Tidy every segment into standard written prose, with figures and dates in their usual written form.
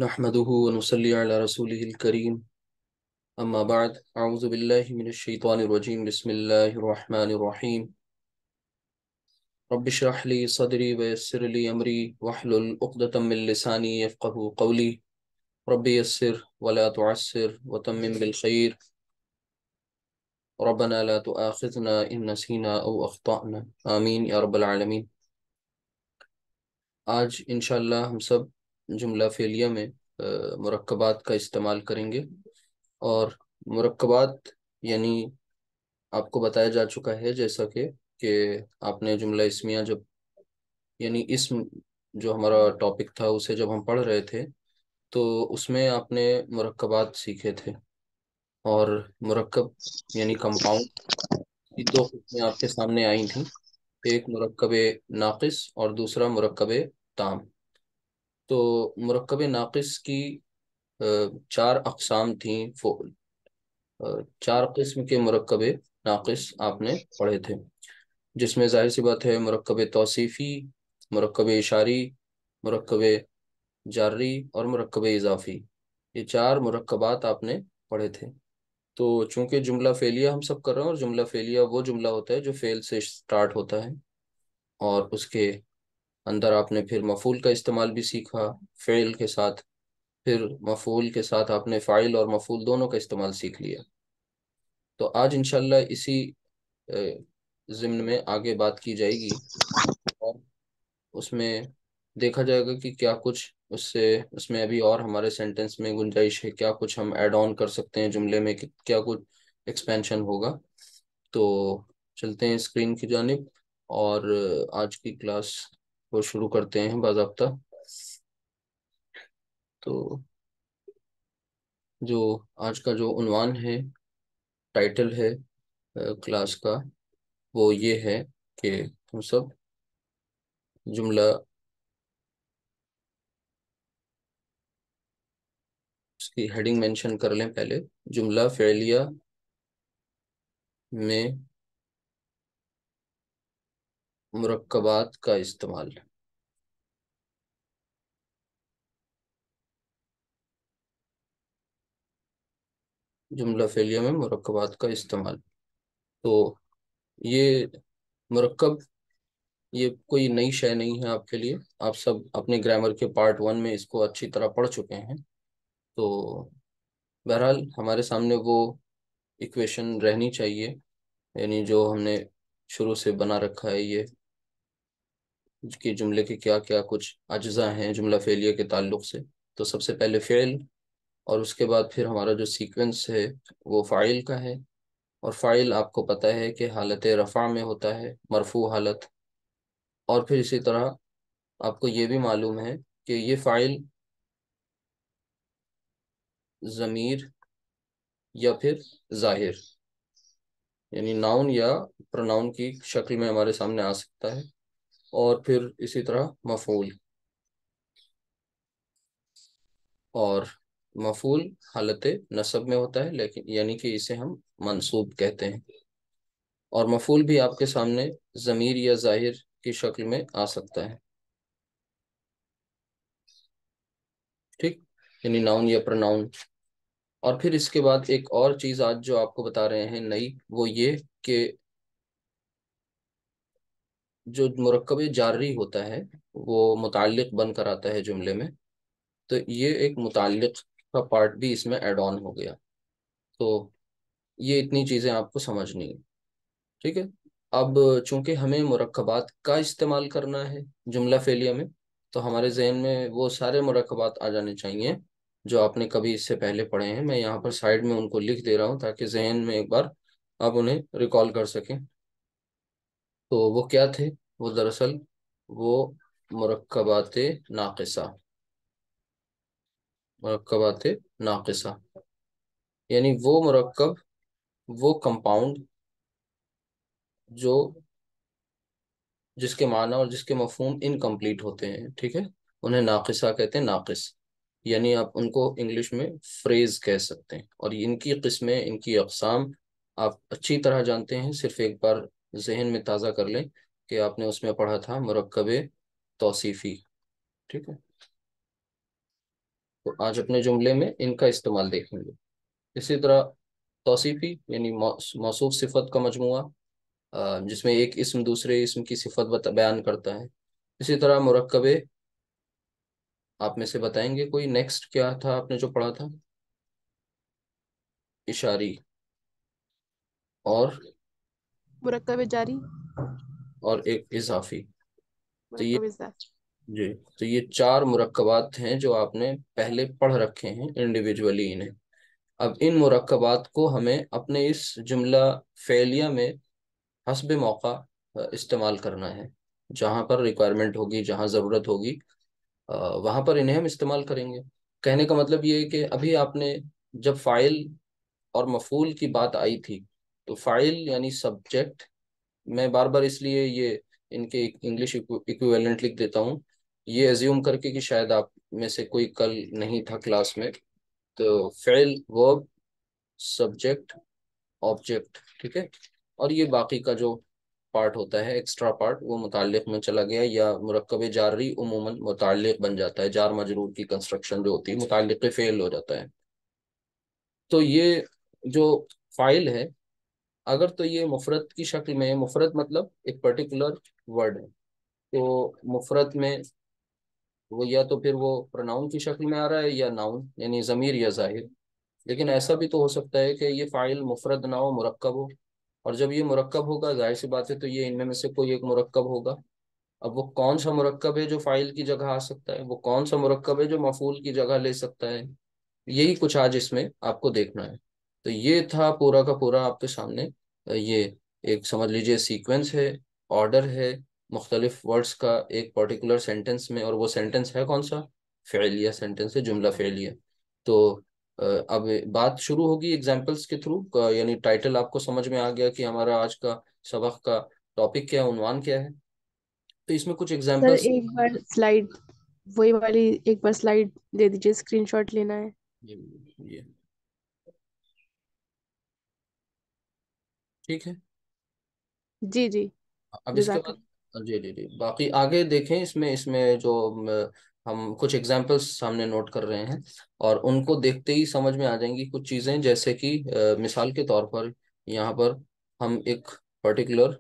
نحمده ونصلي على رسوله الكريم أما بعد أعوذ بالله من الشيطان الرجيم بسم الله الرحمن الرحيم رب اشرح لي صدري ويسر لي أمري واحلل عقدة من لساني يفقه قولي رب يسر ولا تعسر وتمم بالخير ربنا لا تؤاخذنا إن نسينا أو أخطأنا آمين يا رب العالمين۔ آج انشاءاللہ ہم سب جملہ فعلیہ میں مرکبات کا استعمال کریں گے، اور مرکبات یعنی آپ کو بتایا جا چکا ہے جیسا کہ آپ نے جملہ اسمیہ جب یعنی اسم جو ہمارا ٹاپک تھا اسے جب ہم پڑھ رہے تھے تو اس میں آپ نے مرکبات سیکھے تھے، اور مرکب یعنی کمپاؤنڈ کی دو قسمیں آپ کے سامنے آئی تھیں، ایک مرکب ناقص اور دوسرا مرکب تام۔ تو مرکب ناقص کی چار اقسام تھیں، چار قسم کے مرکب ناقص آپ نے پڑھے تھے، جس میں ظاہر سی بات ہے مرکب توصیفی، مرکب اشاری، مرکب جاری اور مرکب اضافی، یہ چار مرکبات آپ نے پڑھے تھے۔ تو چونکہ جملہ فعلیہ ہم سب کر رہے ہیں، اور جملہ فعلیہ وہ جملہ ہوتا ہے جو فعل سے سٹارٹ ہوتا ہے، اور اس کے اندر آپ نے پھر مفعول کا استعمال بھی سیکھا فعل کے ساتھ، پھر مفعول کے ساتھ آپ نے فاعل اور مفعول دونوں کا استعمال سیکھ لیا۔ تو آج انشاءاللہ اسی ضمن میں آگے بات کی جائے گی، اور اس میں دیکھا جائے گا کہ کیا کچھ اس میں ابھی اور ہمارے سینٹنس میں گنجائش ہے، کیا کچھ ہم ایڈ آن کر سکتے ہیں جملے میں، کہ کیا کچھ ایکسپینشن ہوگا۔ تو چلتے ہیں اسکرین کی جانب، اور آج کی کلاس کو شروع کرتے ہیں باضابطہ۔ تو جو آج کا جو عنوان ہے، ٹائٹل ہے کلاس کا، وہ یہ ہے کہ ہم سب جملہ اس کی ہیڈنگ مینشن کر لیں پہلے، جملہ فعلیہ میں مرکبات کا استعمال۔ جملہ فعلیہ میں مرکبات کا استعمال، تو یہ مرکب یہ کوئی نئی شے نہیں ہے آپ کے لیے، آپ سب اپنے گرامر کے پارٹ 1 میں اس کو اچھی طرح پڑھ چکے ہیں۔ تو بہرحال ہمارے سامنے وہ ایکویشن رہنی چاہیے، یعنی جو ہم نے شروع سے بنا رکھا ہے، یہ کہ جملے کے کیا کیا کچھ اجزاء ہیں جملہ فعلیہ کے تعلق سے۔ تو سب سے پہلے فعل، اور اس کے بعد پھر ہمارا جو سیکوینس ہے وہ فاعل کا ہے، اور فاعل آپ کو پتہ ہے کہ حالت رفع میں ہوتا ہے، مرفوع حالت، اور پھر اسی طرح آپ کو یہ بھی معلوم ہے کہ یہ فاعل ضمیر یا پھر ظاہر یعنی ناؤن یا پروناؤن کی شکل میں ہمارے سامنے آ سکتا ہے، اور پھر اسی طرح مفعول، اور مفعول حالت نصب میں ہوتا ہے، لیکن یعنی کہ اسے ہم منصوب کہتے ہیں، اور مفعول بھی آپ کے سامنے ضمیر یا ظاہر کی شکل میں آ سکتا ہے، ٹھیک، یعنی ناؤن یا پروناؤن۔ اور پھر اس کے بعد ایک اور چیز آج جو آپ کو بتا رہے ہیں نئی، وہ یہ کہ جو مرکب جاری ہوتا ہے وہ متعلق بن کر آتا ہے جملے میں، تو یہ ایک متعلق کا پارٹ بھی اس میں ایڈ آن ہو گیا۔ تو یہ اتنی چیزیں آپ کو سمجھنی ہے، ٹھیک ہے۔ اب چونکہ ہمیں مرکبات کا استعمال کرنا ہے جملہ فعلیہ میں، تو ہمارے ذہن میں وہ سارے مرکبات آ جانے چاہیے جو آپ نے کبھی اس سے پہلے پڑھے ہیں۔ میں یہاں پر سائڈ میں ان کو لکھ دے رہا ہوں تاکہ ذہن میں ایک بار آپ انہیں ریکال کر سکیں۔ تو وہ کیا تھے؟ وہ دراصل وہ مرکبات ناقصہ، مرکبات ناقصہ یعنی وہ مرکب، وہ کمپاؤنڈ جو جس کے معنی اور جس کے مفہوم انکمپلیٹ ہوتے ہیں، ٹھیک ہے، انہیں ناقصہ کہتے ہیں، ناقص، یعنی آپ ان کو انگلش میں فریز کہہ سکتے ہیں، اور ان کی قسمیں، ان کی اقسام آپ اچھی طرح جانتے ہیں، صرف ایک بار ذہن میں تازہ کر لیں کہ آپ نے اس میں پڑھا تھا مرکب توصیفی، ٹھیک ہے۔ تو آج اپنے جملے میں ان کا استعمال دیکھیں گے. اسی طرح توصیفی یعنی موصوف صفت کا مجموعہ، جس میں ایک اسم دوسرے اسم کی صفت بیان کرتا ہے. اسی طرح مرکبے، آپ میں سے بتائیں گے کوئی نیکسٹ کیا تھا آپ نے جو پڑھا تھا؟ اشاری اور مرکب جاری، ایک اضافی. تو یہ مرکب اضافی. جی، تو یہ چار مرکبات ہیں جو آپ نے پہلے پڑھ رکھے ہیں انڈیویجولی انہیں. اب ان مرکبات کو ہمیں اپنے اس جملہ فعلیہ میں حسب موقع استعمال کرنا ہے. جہاں پر ریکوائرمنٹ ہوگی، جہاں ضرورت ہوگی، وہاں پر انہیں ہم استعمال کریں گے. کہنے کا مطلب یہ ہے کہ ابھی آپ نے جب فاعل اور مفعول کی بات آئی تھی، تو فاعل یعنی سبجیکٹ، میں بار بار اس لیے یہ ان کے انگلش ایکویولنٹ لکھ دیتا ہوں، یہ ایزیوم کر کے کہ شاید آپ میں سے کوئی کل نہیں تھا کلاس میں. تو فعل، ورب، سبجیکٹ، آبجیکٹ، ٹھیک ہے. اور یہ باقی کا جو پارٹ ہوتا ہے ایکسٹرا پارٹ، وہ متعلق میں چلا گیا، یا مرکب جاری عموماً متعلق بن جاتا ہے. جار مجرور کی کنسٹرکشن جو ہوتی ہے متعلق فعل ہو جاتا ہے. تو یہ جو فائل ہے، اگر تو یہ مفرد کی شکل میں، مفرد مطلب ایک پرٹیکولر ورڈ ہے، تو مفرد میں وہ یا تو پھر وہ پروناؤن کی شکل میں آ رہا ہے، یا ناؤن یعنی ضمیر یا ظاہر. لیکن ایسا بھی تو ہو سکتا ہے کہ یہ فاعل مفرد نہ ہو، مرکب ہو. اور جب یہ مرکب ہوگا، ظاہر سی بات ہے، تو یہ ان میں سے کوئی ایک مرکب ہوگا. اب وہ کون سا مرکب ہے جو فاعل کی جگہ آ سکتا ہے، وہ کون سا مرکب ہے جو مفعول کی جگہ لے سکتا ہے، یہی کچھ آج اس میں آپ کو دیکھنا ہے. تو یہ تھا پورا کا پورا آپ کے سامنے. یہ ایک سمجھ لیجئے سیکوینس ہے، آرڈر ہے مختلف ورڈز کا ایک پرٹیکولر سینٹنس میں. اور وہ سینٹنس ہے کون سا؟ فعلیہ سینٹنس ہے، جملہ فعلیہ. تو اب بات شروع ہوگی ایگزامپلس کے تھرو. یعنی ٹائٹل آپ کو سمجھ میں آ گیا کہ ہمارا آج کا سبق کا ٹاپک کیا ہے، عنوان کیا ہے. تو اس میں کچھ سر ایگزامپلس. ایک بار سلائڈ، وہی والی ایک بار سلائڈ دے دیجیے، اسکرین شاٹ لینا ہے. یہ ٹھیک ہے. جی جی، اب اس کے جزاک اللہ. بعد جی جی جی، باقی آگے دیکھیں. اس میں جو ہم کچھ ایگزامپلس سامنے نوٹ کر رہے ہیں، اور ان کو دیکھتے ہی سمجھ میں آ جائیں گی کچھ چیزیں. جیسے کہ مثال کے طور پر یہاں پر ہم ایک پرٹیکولر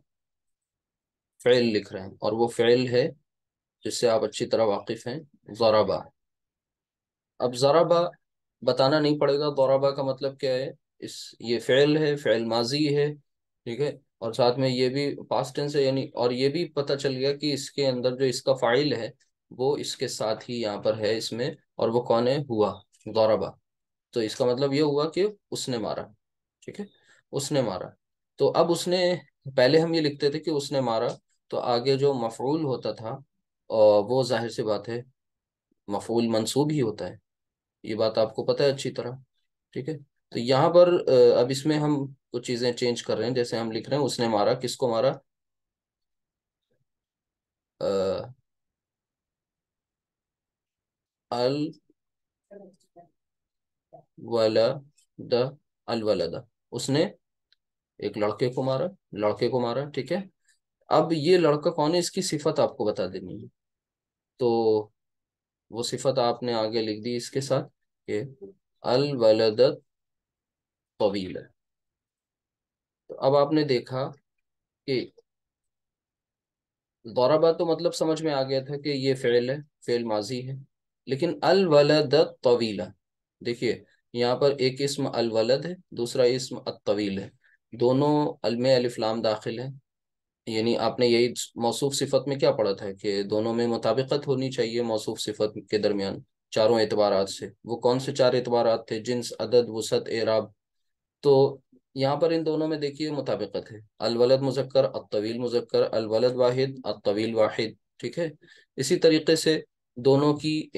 فعل لکھ رہے ہیں، اور وہ فعل ہے جس سے آپ اچھی طرح واقف ہیں، ضربہ. اب ضربہ بتانا نہیں پڑے گا ضربہ کا مطلب کیا ہے. یہ فعل ہے، فعل ماضی ہے، ٹھیک ہے. اور ساتھ میں یہ بھی پاسٹ ٹینس ہے، یعنی اور یہ بھی پتہ چل گیا کہ اس کے اندر جو اس کا فاعل ہے وہ اس کے ساتھ ہی یہاں پر ہے اس میں. اور وہ کون ہے؟ ہوا، ضربہ. تو اس کا مطلب یہ ہوا کہ اس نے مارا، ٹھیک ہے، اس نے مارا. تو اب اس نے، پہلے ہم یہ لکھتے تھے کہ اس نے مارا، تو آگے جو مفعول ہوتا تھا وہ ظاہر سی بات ہے مفعول منصوب ہی ہوتا ہے. یہ بات آپ کو پتہ ہے اچھی طرح، ٹھیک ہے. تو یہاں پر اب اس میں ہم کچھ چیزیں چینج کر رہے ہیں. جیسے ہم لکھ رہے ہیں اس نے مارا، کس کو مارا؟ الولد، الولد، اس نے ایک لڑکے کو مارا، لڑکے کو مارا، ٹھیک ہے. اب یہ لڑکا کون ہے، اس کی صفت آپ کو بتا دینی ہے. تو وہ صفت آپ نے آگے لکھ دی اس کے ساتھ کہ الولد طویل ہے. تو اب آپ نے دیکھا کہ ضربہ تو مطلب سمجھ میں آ گیا تھا کہ یہ فعل ہے، فعل ماضی ہے. لیکن الولد طویل، دیکھیے یہاں پر ایک اسم الولد ہے، دوسرا اسم الطویل ہے. دونوں میں الف لام داخل ہے. یعنی آپ نے یہی موصوف صفت میں کیا پڑھا تھا کہ دونوں میں مطابقت ہونی چاہیے موصوف صفت کے درمیان چاروں اعتبارات سے. وہ کون سے چار اعتبارات تھے؟ جنس، عدد، وسعت، اعراب. تو یہاں پر ان دونوں میں دیکھیے مطابقت ہے. الولد مذکر، الطویل مذکر، الولد واحد، الطویل واحد، ٹھیک ہے. اسی طریقے سے دونوں کی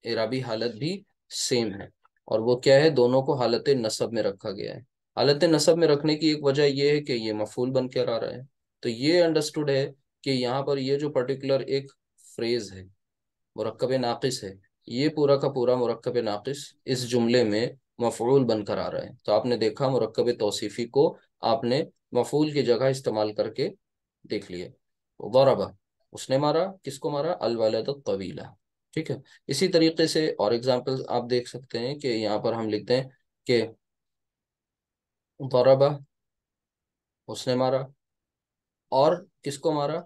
اعرابی حالت بھی سیم ہے. اور وہ کیا ہے؟ دونوں کو حالت نصب میں رکھا گیا ہے. حالت نصب میں رکھنے کی ایک وجہ یہ ہے کہ یہ مفعول بن کر آ رہا ہے. تو یہ انڈرسٹوڈ ہے کہ یہاں پر یہ جو پرٹیکولر ایک فریز ہے، مرکب ناقص ہے، یہ پورا کا پورا مرکب ناقص اس جملے میں مفعول بن کر آ رہا ہے. تو آپ نے دیکھا مرکب توصیفی کو آپ نے مفعول کی جگہ استعمال کر کے دیکھ لیے. ضربہ، اس نے مارا، کس کو مارا؟ الولد الطویلہ. ٹھیک ہے. اسی طریقے سے اور ایگزامپل آپ دیکھ سکتے ہیں کہ یہاں پر ہم لکھتے ہیں کہ ضربہ، اس نے مارا. اور کس کو مارا؟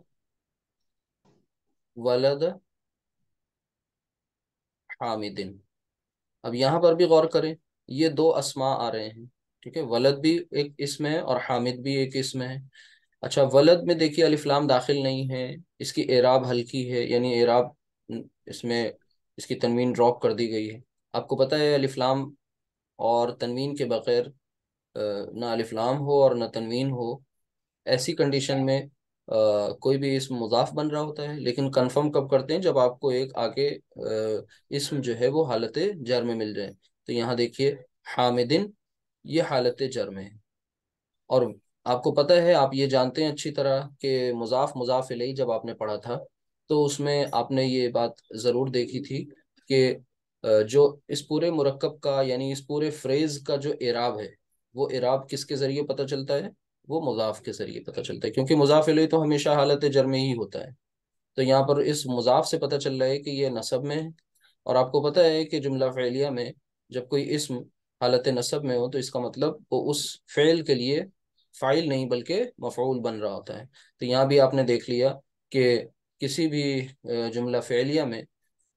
ولد حامدن. اب یہاں پر بھی غور کریں، یہ دو اسماء آ رہے ہیں. ٹھیک ہے، ولد بھی ایک اسم ہے اور حامد بھی ایک اسم ہے. اچھا، ولد میں دیکھیے الف لام داخل نہیں ہے، اس کی اعراب ہلکی ہے، یعنی اعراب اس میں اس کی تنوین ڈراپ کر دی گئی ہے. آپ کو پتہ ہے الف لام اور تنوین کے بغیر نہ الف لام ہو اور نہ تنوین ہو، ایسی کنڈیشن میں کوئی بھی اسم مضاف بن رہا ہوتا ہے. لیکن کنفرم کب کرتے ہیں؟ جب آپ کو ایک آگے اسم جو ہے وہ حالت جر میں مل جائے. تو یہاں دیکھیے حامدن، یہ حالت جر میں ہے. اور آپ کو پتہ ہے، آپ یہ جانتے ہیں اچھی طرح کہ مضاف مضاف الیہ جب آپ نے پڑھا تھا تو اس میں آپ نے یہ بات ضرور دیکھی تھی کہ جو اس پورے مرکب کا یعنی اس پورے فریز کا جو اعراب ہے، وہ اعراب کس کے ذریعے پتہ چلتا ہے؟ وہ مضاف کے ذریعے پتہ چلتا ہے، کیونکہ مضاف الیہ تو ہمیشہ حالت جر میں ہی ہوتا ہے. تو یہاں پر اس مضاف سے پتہ چل رہا ہے کہ یہ نصب میں ہے. اور آپ کو پتہ ہے کہ جملہ فعلیہ میں جب کوئی اسم حالت نصب میں ہو تو اس کا مطلب وہ اس فعل کے لیے فاعل نہیں بلکہ مفعول بن رہا ہوتا ہے. تو یہاں بھی آپ نے دیکھ لیا کہ کسی بھی جملہ فعلیہ میں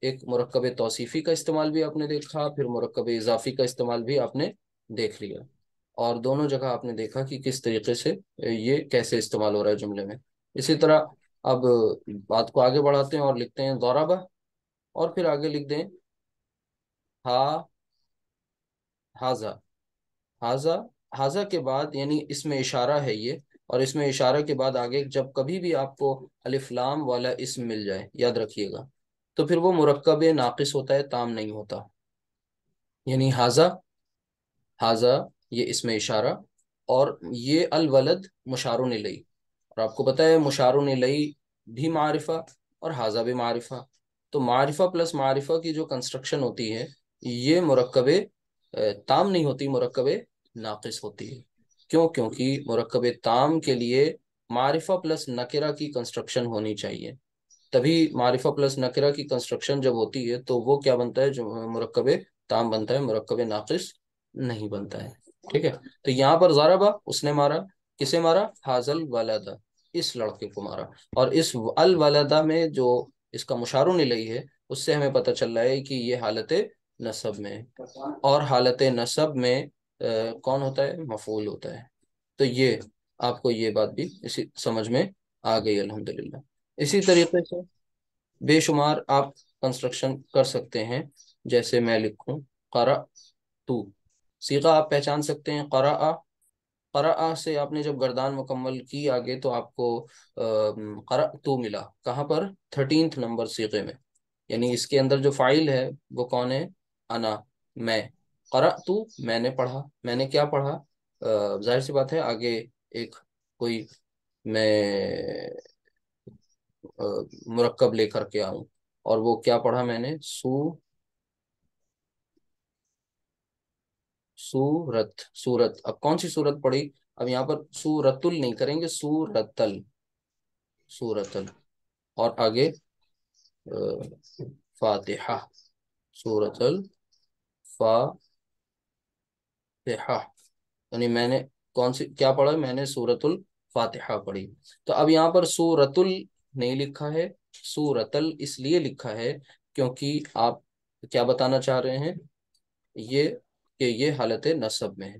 ایک مرکب توصیفی کا استعمال بھی آپ نے دیکھا، پھر مرکب اضافی کا استعمال بھی آپ نے دیکھ لیا. اور دونوں جگہ آپ نے دیکھا کہ کس طریقے سے یہ کیسے استعمال ہو رہا ہے جملے میں. اسی طرح اب بات کو آگے بڑھاتے ہیں اور لکھتے ہیں ضربہ، اور پھر آگے لکھ دیں ہا ہاذا. ہاذا، ہاذا کے بعد یعنی اس میں اشارہ ہے یہ، اور اس میں اشارہ کے بعد آگے جب کبھی بھی آپ کو الف لام والا اسم مل جائے، یاد رکھیے گا، تو پھر وہ مرکب ناقص ہوتا ہے، تام نہیں ہوتا. یعنی ہاذا، ہاذا یہ اسم اشارہ، اور یہ الولد مشار الیہ. اور آپ کو پتہ ہے مشار الیہ بھی معرفہ اور ہاذا بھی معرفہ. تو معرفہ پلس معرفہ کی جو کنسٹرکشن ہوتی ہے یہ مرکب تام نہیں ہوتی، مرکب ناقص ہوتی ہے. کیوں؟ کیونکہ مرکب تام کے لیے معرفہ پلس نکرہ کی کنسٹرکشن ہونی چاہیے. تبھی معرفہ پلس نکرہ کی کنسٹرکشن جب ہوتی ہے تو وہ کیا بنتا ہے؟ جو مرکب تام بنتا ہے، مرکب ناقص نہیں بنتا ہے. ٹھیک ہے. تو یہاں پر ضربہ، اس نے مارا. کسے مارا؟ حاضل ولدہ، اس لڑکے کو مارا. اور اس الولدہ میں جو اس کا مشار الیہ ہے اس سے ہمیں پتہ چل رہا ہے کہ یہ حالت نصب میں ہے. اور حالت نصب میں کون ہوتا ہے؟ مفعول ہوتا ہے. تو یہ آپ کو یہ بات بھی اسی سمجھ میں آ گئی الحمدللہ. اسی طریقے سے بے شمار آپ کنسٹرکشن کر سکتے ہیں. جیسے میں لکھوں قرأت، صیغہ آپ پہچان سکتے ہیں. قرأ، قرأ سے آپ نے جب گردان مکمل کی آگے تو آپ کو قرأت ملا. کہاں پر؟ 13th نمبر صیغے میں. یعنی اس کے اندر جو فاعل ہے وہ کون ہے؟ انا، میں. قرأت، میں نے پڑھا. میں نے کیا پڑھا؟ ظاہر سی بات ہے آگے ایک کوئی میں مرکب لے کر کے آؤں، اور وہ کیا پڑھا میں نے؟ سورت. سورت، اب کون سی سورت پڑھی؟ اب یہاں پر سورتل نہیں کریں گے، سورتل. سورتل. اور آگے فاتحہ. سورتل فاتحہ. یعنی میں نے کون سی کیا پڑھا؟ میں نے سورت الفاتحہ پڑھی. تو اب یہاں پر سورت ال نہیں لکھا ہے، سورتل اس لیے لکھا ہے کیونکہ آپ کیا بتانا چاہ رہے ہیں؟ یہ کہ یہ حالت نصب میں ہے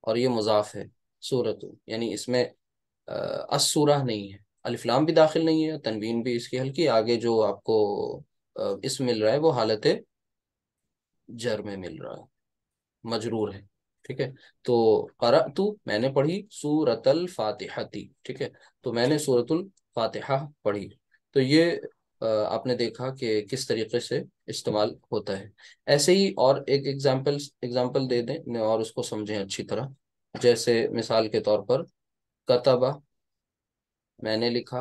اور یہ مضاف ہے. سورت، یعنی اس میں السورہ نہیں ہے، الف لام بھی داخل نہیں ہے، تنوین بھی اس کی ہلکی. آگے جو آپ کو اسم مل رہا ہے وہ حالت جر میں مل رہا ہے، مجرور ہے. ٹھیک ہے. تو قرأت، میں نے پڑھی سورۃ الفاتحہ. ٹھیک ہے. تو میں نے سورۃ الفاتحہ پڑھی. تو یہ آپ نے دیکھا کہ کس طریقے سے استعمال ہوتا ہے. ایسے ہی اور ایک ایگزامپل دے دیں اور اس کو سمجھیں اچھی طرح. جیسے مثال کے طور پر کتبہ، میں نے لکھا.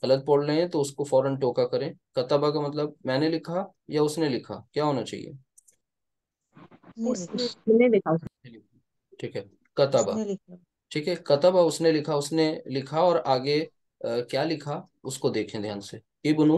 غلط پڑھ رہے ہیں تو اس کو فوراً ٹوکا کریں. کتبہ کا مطلب میں نے لکھا یا اس نے لکھا؟ کیا ہونا چاہیے؟ نے اس لکھا، نے دیکھا. ٹھیک ہے. کتبہ. نے لکھا. ٹھیک ہے. کتبہ اس نے لکھا، اس نے لکھا. اور آگے کیا لکھا اس کو دیکھیں دھیان سے. ابنو،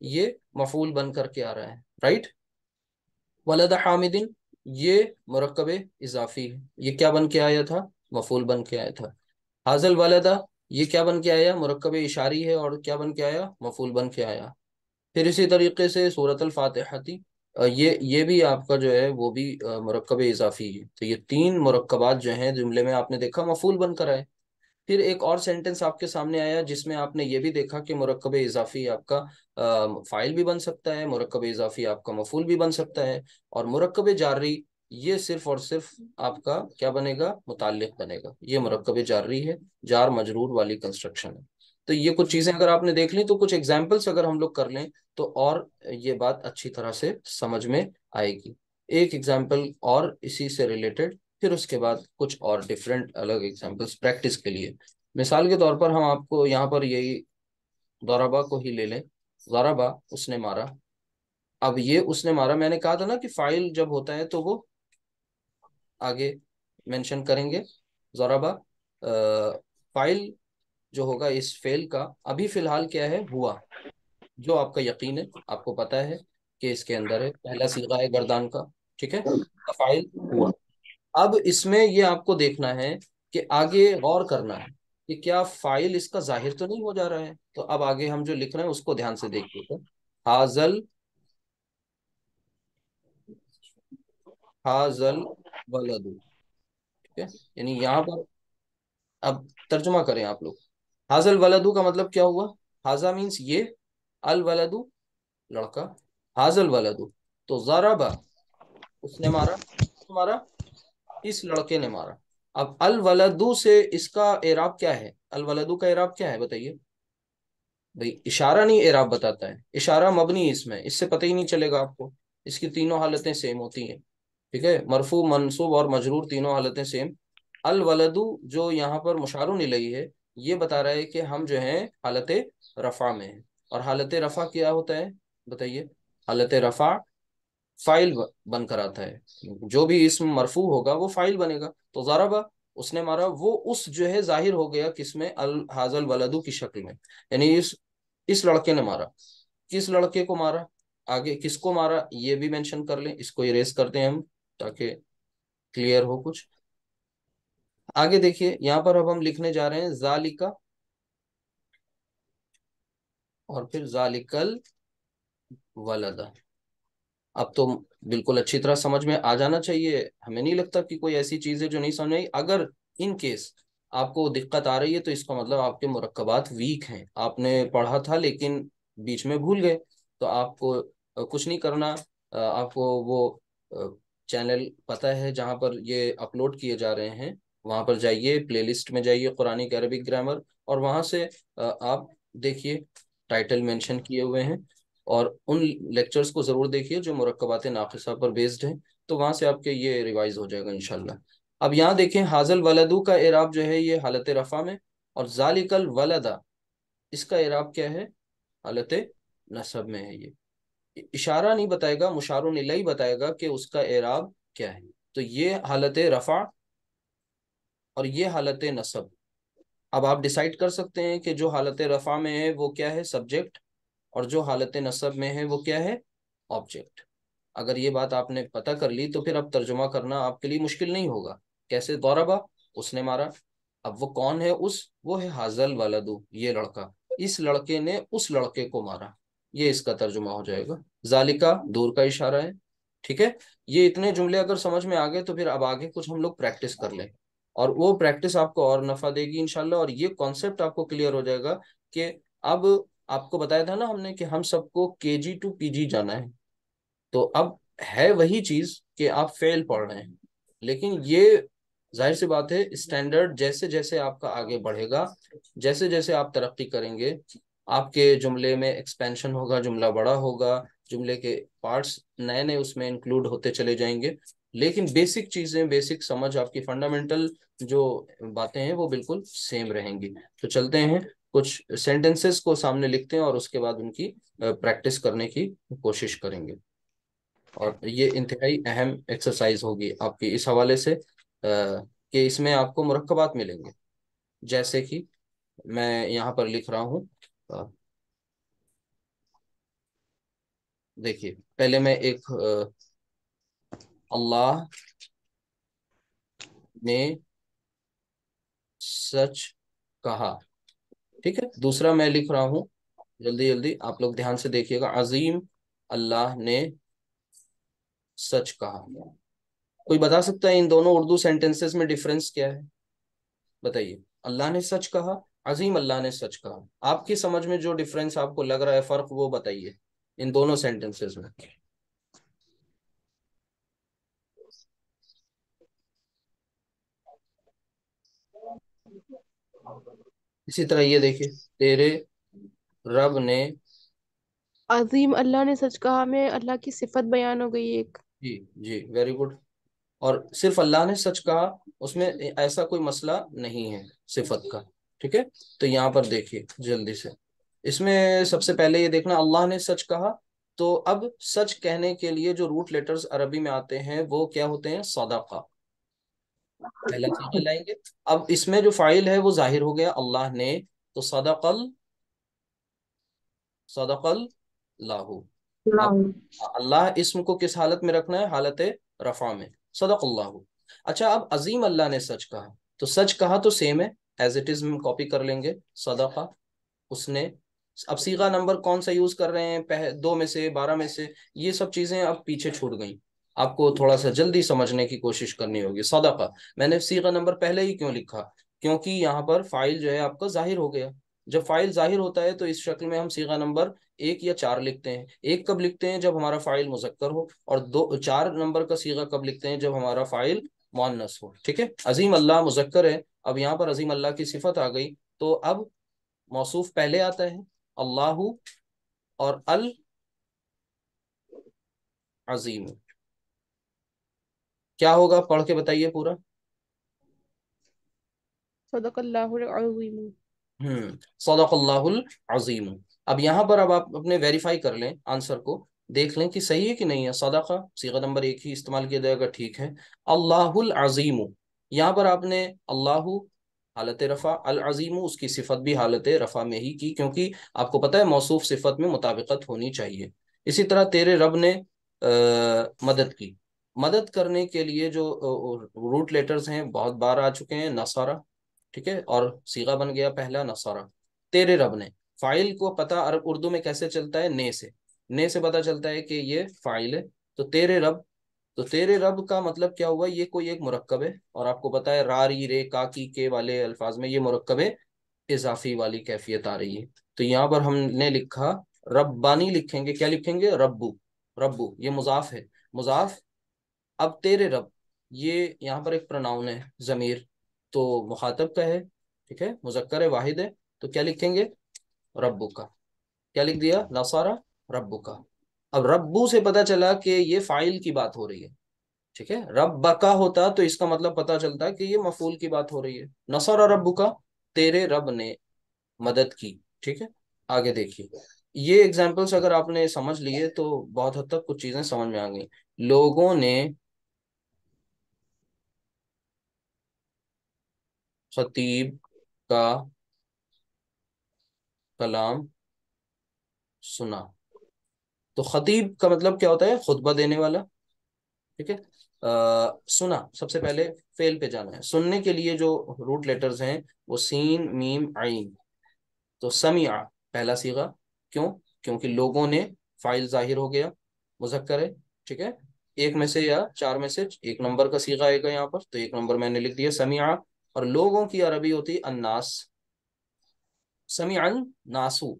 یہ مفعول بن کر کے آ رہا ہے، رائٹ. ولد حامدن یہ مرکب اضافی ہے، یہ کیا بن کے آیا تھا؟ مفعول بن کے آیا تھا. حاضل ولدہ یہ کیا بن کے آیا؟ مرکب اشاری ہے، اور کیا بن کے آیا؟ مفعول بن کے آیا. پھر اسی طریقے سے سورۃ الفاتحہ تھی، یہ بھی آپ کا جو ہے وہ بھی مرکب اضافی ہے. تو یہ تین مرکبات جو ہیں جملے میں آپ نے دیکھا مفعول بن کر آئے. پھر ایک اور سینٹنس آپ کے سامنے آیا جس میں آپ نے یہ بھی دیکھا کہ مرکب اضافی آپ کا فائل بھی بن سکتا ہے، مرکب اضافی آپ کا مفعول بھی بن سکتا ہے، اور مرکب جاری یہ صرف اور صرف آپ کا کیا بنے گا؟ متعلق بنے گا. یہ مرکب جاری ہے، جار مجرور والی کنسٹرکشن ہے. تو یہ کچھ چیزیں اگر آپ نے دیکھ لیں، تو کچھ ایگزامپلس اگر ہم لوگ کر لیں تو اور یہ بات اچھی طرح سے سمجھ میں آئے گی. ایک ایگزامپل اور اسی سے ریلیٹڈ، پھر اس کے بعد کچھ اور ڈفرینٹ الگ ایگزامپلس پریکٹس کے لیے. مثال کے طور پر ہم آپ کو یہاں پر یہی ضربہ کو ہی لے لیں. ضربہ اس نے مارا. اب یہ اس نے مارا، میں نے کہا تھا نا کہ فائل جب ہوتا ہے تو وہ آگے مینشن کریں گے. ضربہ فائل جو ہوگا اس فعل کا ابھی فی الحال کیا ہے؟ ہوا. جو آپ کا یقین ہے، آپ کو پتا ہے کہ اس کے اندر ہے، پہلا صیغہ ہے گردان کا، ٹھیک ہے. فائل ہوا. اب اس میں یہ آپ کو دیکھنا ہے کہ آگے غور کرنا ہے کہ کیا فائل اس کا ظاہر تو نہیں ہو جا رہا ہے. تو اب آگے ہم جو لکھ رہے ہیں اس کو دھیان سے دیکھیے گا. حاضل حاضل ولد، ٹھیک ہے. یعنی یہاں پر اب ترجمہ کریں آپ لوگ. حاضل ولدو کا مطلب کیا ہوا؟ حاضا مینس یہ، الولدو لڑکا، حاضل ولدو. تو ضربہ اس نے مارا، مارا اس لڑکے نے مارا. اب الولدو سے اس کا اعراب کیا ہے؟ الولدو کا اعراب کیا ہے بتائیے بھائی؟ اشارہ نہیں اعراب بتاتا ہے، اشارہ مبنی اس میں، اس سے پتہ ہی نہیں چلے گا آپ کو. اس کی تینوں حالتیں سیم ہوتی ہیں، ٹھیک ہے. مرفوع منصوب اور مجرور تینوں حالتیں سیم. الولدو جو یہاں پر مشار الیہ ہے، یہ بتا رہا ہے کہ ہم جو ہیں حالت رفع میں ہیں. اور حالت رفع کیا ہوتا ہے بتائیے؟ حالت رفع فائل بن کر آتا ہے. جو بھی اسم مرفوع ہوگا وہ فائل بنے گا. تو ضربہ اس نے مارا، وہ اس جو ہے ظاہر ہو گیا کس میں؟ حاضل ولدو کی شکل میں. یعنی اس لڑکے نے مارا. کس لڑکے کو مارا؟ آگے کس کو مارا یہ بھی مینشن کر لیں. اس کو اریز کرتے ہیں ہم تاکہ کلیئر ہو کچھ. آگے دیکھیے یہاں پر اب ہم لکھنے جا رہے ہیں ذالکا، اور پھر ذالکل ولدا. اب تو بالکل اچھی طرح سمجھ میں آ جانا چاہیے. ہمیں نہیں لگتا کہ کوئی ایسی چیز ہے جو نہیں سمجھ آئی. اگر ان کیس آپ کو دقت آ رہی ہے تو اس کا مطلب آپ کے مرکبات ویک ہیں، آپ نے پڑھا تھا لیکن بیچ میں بھول گئے. تو آپ کو کچھ نہیں کرنا. آپ کو وہ چینل پتہ ہے جہاں پر یہ اپلوڈ کیے جا رہے ہیں، وہاں پر جائیے، پلے لسٹ میں جائیے قرآنک عربک گرامر، اور وہاں سے آپ دیکھیے ٹائٹل مینشن کیے ہوئے ہیں، اور ان لیکچرز کو ضرور دیکھیے جو مرکبات ناقصہ پر بیسڈ ہیں. تو وہاں سے آپ کے یہ ریوائز ہو جائے گا انشاءاللہ. اب یہاں دیکھیں حاضل ولدو کا اعراب جو ہے یہ حالت رفع میں، اور ذالک الولدا اس کا اعراب کیا ہے؟ حالت نصب میں ہے. یہ اشارہ نہیں بتائے گا، مشار الیہ بتائے گا کہ اس کا اعراب کیا ہے. تو یہ حالت رفع اور یہ حالت نصب. اب آپ ڈیسائیڈ کر سکتے ہیں کہ جو حالت رفع میں ہے وہ کیا ہے؟ سبجیکٹ. اور جو حالت نصب میں ہے وہ کیا ہے؟ آبجیکٹ. اگر یہ بات آپ نے پتہ کر لی تو پھر اب ترجمہ کرنا آپ کے لیے مشکل نہیں ہوگا. کیسے؟ ضربہ اس نے مارا. اب وہ کون ہے؟ وہ ہے حاضل ولدو، یہ لڑکا. اس لڑکے نے اس لڑکے کو مارا. یہ اس کا ترجمہ ہو جائے گا. ذالکا دور کا اشارہ ہے، ٹھیک ہے. یہ اتنے جملے اگر سمجھ میں آ گئے تو پھر اب آگے کچھ ہم لوگ پریکٹس کر لیں، اور وہ پریکٹس آپ کو اور نفع دے گی انشاءاللہ. اور یہ کانسیپٹ آپ کو کلیئر ہو جائے گا کہ اب آپ کو بتایا تھا نا ہم نے کہ ہم سب کو KG to PG جانا ہے. تو اب ہے وہی چیز کہ آپ فیل پڑھ رہے ہیں، لیکن یہ ظاہر سی بات ہے اسٹینڈرڈ جیسے جیسے آپ کا آگے بڑھے گا، جیسے جیسے آپ ترقی کریں گے، آپ کے جملے میں ایکسپینشن ہوگا، جملہ بڑا ہوگا، جملے کے پارٹس نئے نئے اس میں انکلوڈ ہوتے چلے جائیں گے. لیکن بیسک چیزیں، بیسک سمجھ، آپ کی فنڈامنٹل جو باتیں ہیں وہ بالکل سیم رہیں گی. تو چلتے ہیں کچھ سینٹنسز کو سامنے لکھتے ہیں اور اس کے بعد ان کی پریکٹس کرنے کی کوشش کریں گے. اور یہ انتہائی اہم ایکسرسائز ہوگی آپ کی اس حوالے سے کہ اس میں آپ کو مرکبات ملیں گے. جیسے کہ میں یہاں پر لکھ رہا ہوں دیکھیے پہلے میں ایک اللہ نے سچ کہا، ٹھیک ہے. دوسرا میں لکھ رہا ہوں، جلدی جلدی آپ لوگ دھیان سے دیکھیے گا. عظیم اللہ نے سچ کہا. کوئی بتا سکتا ہے ان دونوں اردو سینٹینسز میں ڈفرنس کیا ہے؟ بتائیے. اللہ نے سچ کہا، عظیم اللہ نے سچ کہا. آپ کی سمجھ میں جو ڈفرنس آپ کو لگ رہا ہے فرق، وہ بتائیے ان دونوں سینٹینسز میں. اسی طرح یہ دیکھیے، تیرے رب نے. عظیم اللہ نے سچ کہا میں اللہ کی صفت بیان ہو گئی ایک. جی جی ویری گڈ. اور صرف اللہ نے سچ کہا، اس میں ایسا کوئی مسئلہ نہیں ہے صفت کا، ٹھیک ہے. تو یہاں پر دیکھیے جلدی سے، اس میں سب سے پہلے یہ دیکھنا اللہ نے سچ کہا. تو اب سچ کہنے کے لیے جو روٹ لیٹرز عربی میں آتے ہیں وہ کیا ہوتے ہیں؟ صدقہ. پہلا صیغہ لائیں گے. اب اس میں جو فاعل ہے وہ ظاہر ہو گیا اللہ نے، تو صدق اللہ. اب اللہ. اللہ اسم کو کس حالت میں رکھنا ہے؟ حالت رفع میں. صدق اللہ. اچھا اب عظیم اللہ نے سچ کہا، تو سچ کہا تو سیم ہے، ایز اٹ از ہم کاپی کر لیں گے. صدقہ اس نے. اب صیغہ نمبر کون سا یوز کر رہے ہیں؟ 2 میں سے 12 میں سے، یہ سب چیزیں اب پیچھے چھوٹ گئیں. آپ کو تھوڑا سا جلدی سمجھنے کی کوشش کرنی ہوگی. صدقہ میں نے صیغہ نمبر پہلے ہی کیوں لکھا؟ کیونکہ یہاں پر فائل جو ہے آپ کا ظاہر ہو گیا. جب فائل ظاہر ہوتا ہے تو اس شکل میں ہم صیغہ نمبر 1 یا 4 لکھتے ہیں. 1 کب لکھتے ہیں؟ جب ہمارا فائل مذکر ہو، اور 4 نمبر کا صیغہ کب لکھتے ہیں؟ جب ہمارا فائل مؤنث ہو. ٹھیک ہے. عظیم اللہ مذکر ہے، اب یہاں پر عظیم اللہ کی صفت آ گئی، تو اب موصوف پہلے آتا ہے اللہ، اور العظیم. کیا ہوگا؟ پڑھ کے بتائیے پورا. صدق اللہ العظیم. صدق اللہ العظیم. اب یہاں پر اب آپ اپنے ویریفائی کر لیں آنسر کو، دیکھ لیں کہ صحیح ہے کہ نہیں ہے. صدقہ صیغہ نمبر 1 ہی استعمال کیا جائے گا، ٹھیک ہے. اللہ العظیم، یہاں پر آپ نے اللہ حالت رفع، العظیم اس کی صفت بھی حالت رفع میں ہی کی، کیونکہ آپ کو پتہ ہے موصوف صفت میں مطابقت ہونی چاہیے. اسی طرح تیرے رب نے مدد کی. مدد کرنے کے لیے جو روٹ لیٹرز ہیں بہت بار آ چکے ہیں. نصارہ، ٹھیک ہے، اور صیغہ بن گیا پہلا نصارہ. تیرے رب نے، فائل کو پتہ عرب اردو میں کیسے چلتا ہے؟ نے سے. نے سے پتہ چلتا ہے کہ یہ فائل ہے. تو تیرے رب، تو تیرے رب کا مطلب کیا ہوا؟ یہ کوئی ایک مرکب ہے، اور آپ کو پتہ ہے را ری رے کا کی کے والے الفاظ میں یہ مرکب اضافی والی کیفیت آ رہی ہے. تو یہاں پر ہم نے لکھا ربانی، لکھیں گے کیا لکھیں گے؟ ربو. ربو یہ مضاف ہے، مضاف. اب تیرے رب، یہ یہاں پر ایک پروناؤن ہے، ضمیر، تو مخاطب کا ہے، ٹھیک ہے، مذکر واحد ہے. تو کیا لکھیں گے؟ ربو کا. کیا لکھ دیا؟ نصارہ ربو کا. اب ربو سے پتا چلا کہ یہ فائل کی بات ہو رہی ہے، ٹھیک ہے. رب کا ہوتا تو اس کا مطلب پتا چلتا کہ یہ مفعول کی بات ہو رہی ہے. نصارہ ربو کا، تیرے رب نے مدد کی. ٹھیک ہے. آگے دیکھیے، یہ ایگزامپلس اگر آپ نے سمجھ لیے تو بہت حد تک کچھ چیزیں سمجھ میں آ گئی. لوگوں نے خطیب کا کلام سنا. تو خطیب کا مطلب کیا ہوتا ہے؟ خطبہ دینے والا، ٹھیک ہے. سنا، سب سے پہلے فعل پہ جانا ہے. سننے کے لیے جو روٹ لیٹرز ہیں وہ سین میم عین. تو سمع پہلا صیغہ، کیوں؟ کیونکہ لوگوں نے، فائل ظاہر ہو گیا، مذکر ہے، ٹھیک ہے. 1 میں سے یا 4 میں سے 1 نمبر کا صیغہ آئے گا یہاں پر، تو 1 نمبر میں نے لکھ دیا سمع. اور لوگوں کی عربی ہوتی الناس. سمع الناسو.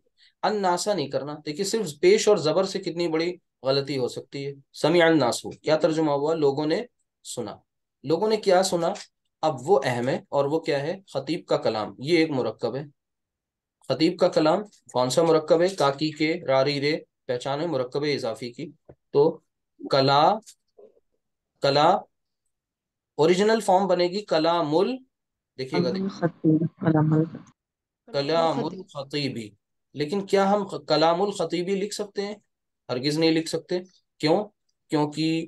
الناسا نہیں کرنا. دیکھیے صرف پیش اور زبر سے کتنی بڑی غلطی ہو سکتی ہے. سمع الناسو کیا ترجمہ ہوا؟ لوگوں نے سنا. لوگوں نے کیا سنا؟ اب وہ اہم ہے، اور وہ کیا ہے؟ خطیب کا کلام. یہ ایک مرکب ہے. خطیب کا کلام کون سا مرکب ہے؟ کاکی کے راری رے، پہچان ہے مرکب اضافی کی. تو کلا، کلا اوریجنل فارم بنے گی کلام ال، دیکھیے گا، الخطیب کلام کلام کلام الخطیب. الخطیبی. لیکن کیا ہم کلام الخطیبی لکھ سکتے ہیں؟ ہرگز نہیں لکھ سکتے. کیوں؟ کیونکہ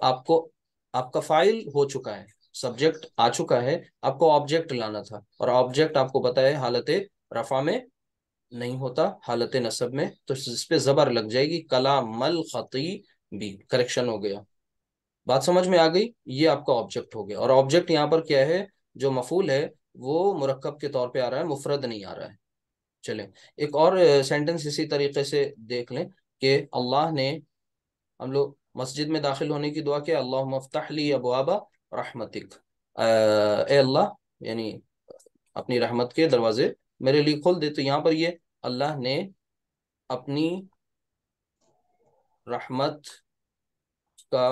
آپ کو، آپ کا فائل ہو چکا ہے، سبجیکٹ آ چکا ہے، آپ کو آبجیکٹ لانا تھا، اور آبجیکٹ آپ کو پتا ہے حالت رفع میں نہیں ہوتا حالت نصب میں تو اس پہ زبر لگ جائے گی، کلام الخطیبی، کریکشن ہو گیا۔ بات سمجھ میں آ گئی؟ یہ آپ کا آبجیکٹ ہو گیا، اور آبجیکٹ یہاں پر کیا ہے؟ جو مفعول ہے وہ مرکب کے طور پہ آ رہا ہے، مفرد نہیں آ رہا ہے۔ چلیں ایک اور سینٹنس اسی طریقے سے دیکھ لیں کہ اللہ نے، ہم لوگ مسجد میں داخل ہونے کی دعا کیا، اللہم افتح لی ابواب رحمتک، اے اللہ، یعنی اپنی رحمت کے دروازے میرے لیے کھول دے۔ تو یہاں پر یہ اللہ نے اپنی رحمت کا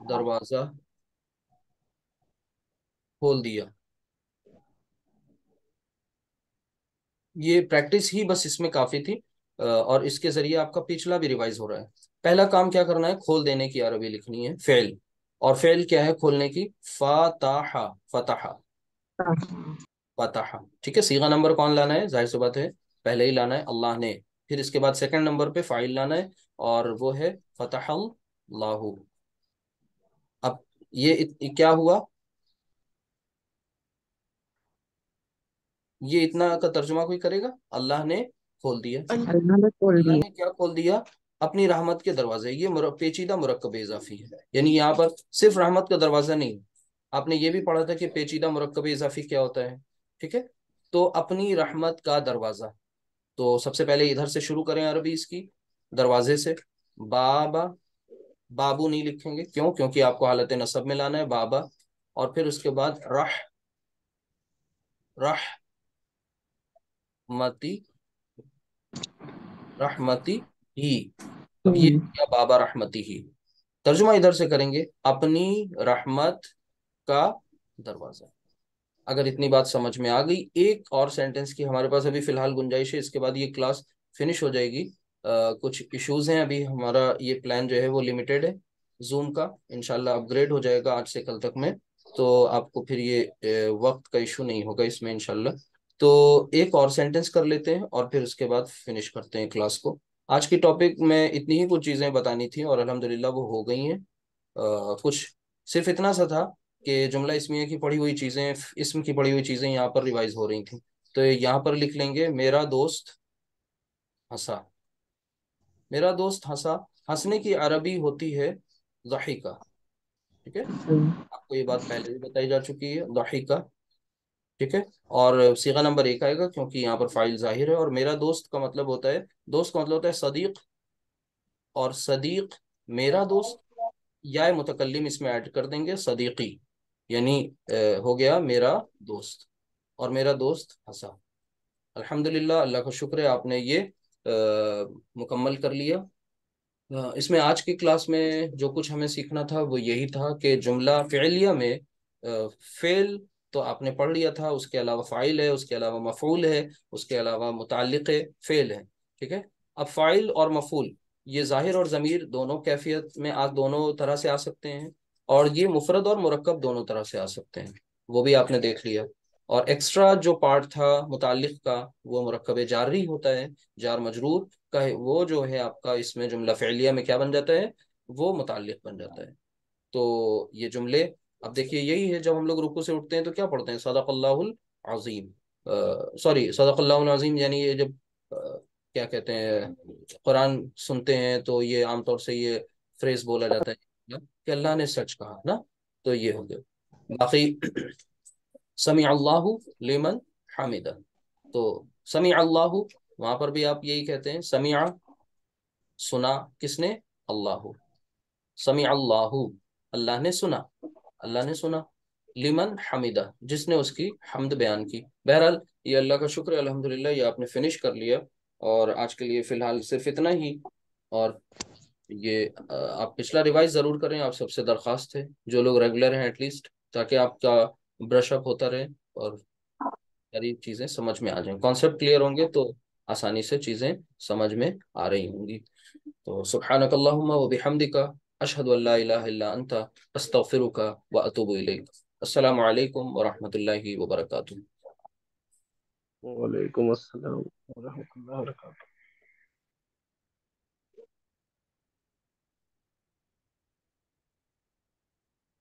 دروازہ کھول دیا۔ یہ پریکٹس ہی بس اس میں کافی تھی، اور اس کے ذریعے آپ کا پچھلا بھی ریوائز ہو رہا ہے۔ پہلا کام کیا کرنا ہے؟ کھول دینے کی عربی لکھنی ہے، فعل، اور فعل کیا ہے کھولنے کی؟ فتح، فتح، فتح، ٹھیک ہے۔ صیغہ نمبر کون لانا ہے؟ ظاہر سی بات ہے پہلے ہی لانا ہے، اللہ نے، پھر اس کے بعد سیکنڈ نمبر پہ فاعل لانا ہے، اور وہ ہے فتح اللہ۔ اب یہ کیا ہوا؟ یہ اتنا کا ترجمہ کوئی کرے گا؟ اللہ نے کھول دیا۔ اللہ نے کھول اللہ دی۔ نے کیا کھول دیا؟ اپنی رحمت کے دروازے۔ یہ پیچیدہ مرکب اضافی ہے، یعنی یہاں پر صرف رحمت کا دروازہ نہیں، آپ نے یہ بھی پڑھا تھا کہ پیچیدہ مرکب اضافی کیا ہوتا ہے، ٹھیک ہے؟ تو اپنی رحمت کا دروازہ، تو سب سے پہلے ادھر سے شروع کریں عربی اس کی، دروازے سے۔ بابا، بابو نہیں لکھیں گے، کیوں؟ کیونکہ آپ کو حالت نصب میں لانا ہے، بابا، اور پھر اس کے بعد رحمتی، رحمتی ہی۔ اب یہ کیا؟ بابا رحمتی ہی، ترجمہ ادھر سے کریں گے، اپنی رحمت کا دروازہ۔ اگر اتنی بات سمجھ میں آ گئی، ایک اور سینٹنس کی ہمارے پاس ابھی فی الحال گنجائش ہے، اس کے بعد یہ کلاس فنش ہو جائے گی۔ کچھ ایشوز ہیں ابھی، ہمارا یہ پلان جو ہے وہ لمیٹڈ ہے زوم کا، انشاءاللہ اپ گریڈ ہو جائے گا آج سے کل تک میں، تو آپ کو پھر یہ وقت کا ایشو نہیں ہوگا اس میں انشاءاللہ۔ تو ایک اور سینٹنس کر لیتے ہیں اور پھر اس کے بعد فنش کرتے ہیں کلاس کو۔ آج کی ٹاپک میں اتنی ہی کچھ چیزیں بتانی تھیں اور الحمدللہ وہ ہو گئی ہیں۔ کچھ صرف اتنا سا تھا کہ جملہ اسمیہ کی پڑھی ہوئی چیزیں، اسم کی پڑھی ہوئی چیزیں یہاں پر ریوائز ہو رہی تھیں، تو یہاں پر لکھ لیں گے میرا دوست ہنسا، میرا دوست ہنسا۔ ہنسنے کی عربی ہوتی ہے ضحیکہ، ٹھیک ہے؟ آپ کو یہ بات پہلے بھی بتائی جا چکی ہے، ضحیکہ، ٹھیک ہے؟ اور صیغہ نمبر 1 آئے گا کیونکہ یہاں پر فاعل ظاہر ہے، اور میرا دوست کا مطلب ہوتا ہے، دوست کا مطلب ہوتا ہے صدیق، اور صدیق میرا دوست، یا متکلم اس میں ایڈ کر دیں گے صدیقی، یعنی ہو گیا میرا دوست، اور میرا دوست ہنسا۔ الحمدللہ، اللہ کا شکر ہے آپ نے یہ مکمل کر لیا۔ اس میں آج کی کلاس میں جو کچھ ہمیں سیکھنا تھا وہ یہی تھا کہ جملہ فعلیہ میں فعل تو آپ نے پڑھ لیا تھا، اس کے علاوہ فاعل ہے، اس کے علاوہ مفعول ہے، اس کے علاوہ متعلق فعل ہے، ٹھیک ہے؟ اب فاعل اور مفعول یہ ظاہر اور ضمیر دونوں کیفیت میں دونوں طرح سے آ سکتے ہیں، اور یہ مفرد اور مرکب دونوں طرح سے آ سکتے ہیں، وہ بھی آپ نے دیکھ لیا۔ اور ایکسٹرا جو پارٹ تھا متعلق کا وہ مرکب جاری ہوتا ہے، جار مجرور کا وہ جو ہے آپ کا اس میں جملہ فعلیہ میں کیا بن جاتا ہے؟ وہ متعلق بن جاتا ہے۔ تو یہ جملے، اب دیکھیے یہی ہے، جب ہم لوگ رکوع سے اٹھتے ہیں تو کیا پڑھتے ہیں؟ صدق اللہ العظیم، سوری صدق اللہ العظیم، یعنی یہ جب کیا کہتے ہیں قرآن سنتے ہیں تو یہ عام طور سے یہ فریز بولا جاتا ہے کہ اللہ نے سچ کہا نا، تو یہ ہو گیا۔ باقی سمیع اللہ لمن حمدہ، تو سمیع اللہ وہاں پر بھی آپ یہی کہتے ہیں، سمیع، سنا کس نے؟ اللہ، سمیع اللہ، اللہ نے سنا، اللہ نے سنا، لمن حمدہ، جس نے اس کی حمد بیان کی۔ بہرحال یہ اللہ کا شکر ہے، الحمدللہ یہ آپ نے فنش کر لیا، اور آج کے لیے فی الحال صرف اتنا ہی۔ اور یہ آپ پچھلا ریوائز ضرور کریں، آپ سب سے درخواست ہے جو لوگ ریگولر ہیں ایٹ لیسٹ، تاکہ آپ کا برش اپ ہوتا رہے اور ساری چیزیں سمجھ میں آ جائیں، کانسیپٹ کلیئر ہوں گے تو آسانی سے چیزیں سمجھ میں آ رہی ہوں گی۔ تو سبحانک اللہم و بحمدک، اشہد ان لا الہ الا انت، استغفرک و اتوب الیک۔ السلام علیکم ورحمۃ اللہ وبرکاتہ۔ وعلیکم السلام ورحمۃ اللہ وبرکاتہ۔